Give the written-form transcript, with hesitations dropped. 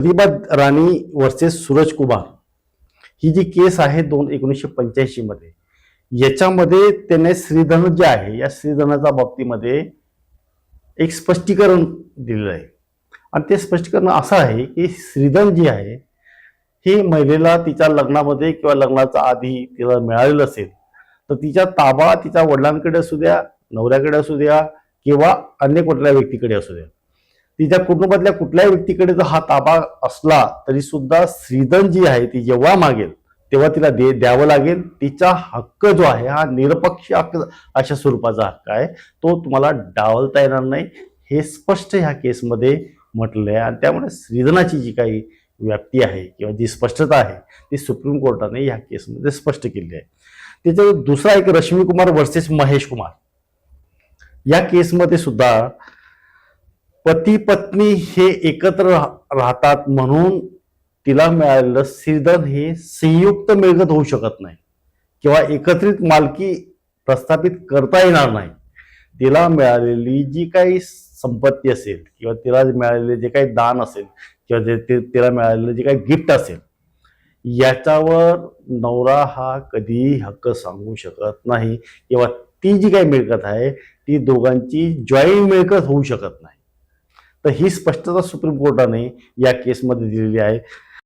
प्रतिभा राणी versus Suraj Kumar ही जी केस आहे 1985 मध्ये, याच्यामध्ये त्याने श्रीधन जे आहे या श्रीधनाच्या बाबतीमध्ये एक स्पष्टीकरण दिलेलं आहे. आणि ते स्पष्टीकरण असं आहे की श्रीधन जी आहे ही महिलेला तिच्या लग्नामध्ये किंवा लग्नाच्या आधी तिला मिळालेलं असेल तर तिच्या ताबा तिच्या वडिलांकडे असू द्या, नवऱ्याकडे असू द्या किंवा अन्य कुठल्या व्यक्तीकडे असू द्या, तिच्या कुटुंबातल्या कुठल्याही व्यक्तीकडे जर हा ताबा असला तरी सुद्धा श्रीधन जी आहे ती जेव्हा मागेल तेव्हा तिला द्यावं लागेल. तिचा हक्क जो आहे हा निरपक्ष हक्क अशा स्वरूपाचा हक्क आहे, तो तुम्हाला डावलता येणार नाही, हे स्पष्ट ह्या केसमध्ये म्हटलंय. आणि त्यामुळे श्रीधनाची जी काही व्याप्ती आहे किंवा जी स्पष्टता आहे ती सुप्रीम कोर्टाने ह्या केसमध्ये स्पष्ट केली आहे. त्याच्यावर दुसरा एक रश्मी कुमार वर्सेस महेश कुमार, या केसमध्ये सुद्धा पती पत्नी हे एकत्र राहतात म्हणून तिला मिळालेलं श्रीधन हे संयुक्त मिळकत होऊ शकत नाही किंवा एकत्रित मालकी प्रस्थापित करता येणार नाही. तिला मिळालेली जी काही संपत्ती असेल किंवा तिला मिळालेले जे काही दान असेल किंवा तिला मिळालेलं जे काही गिफ्ट असेल याच्यावर नवरा हा कधीही हक्क सांगू शकत नाही किंवा ती जी काही मिळकत आहे ती दोघांची जॉईंट मिळकत होऊ शकत नाही. तर ही स्पष्टता सुप्रीम कोर्टाने या केसमध्ये दिलेली आहे.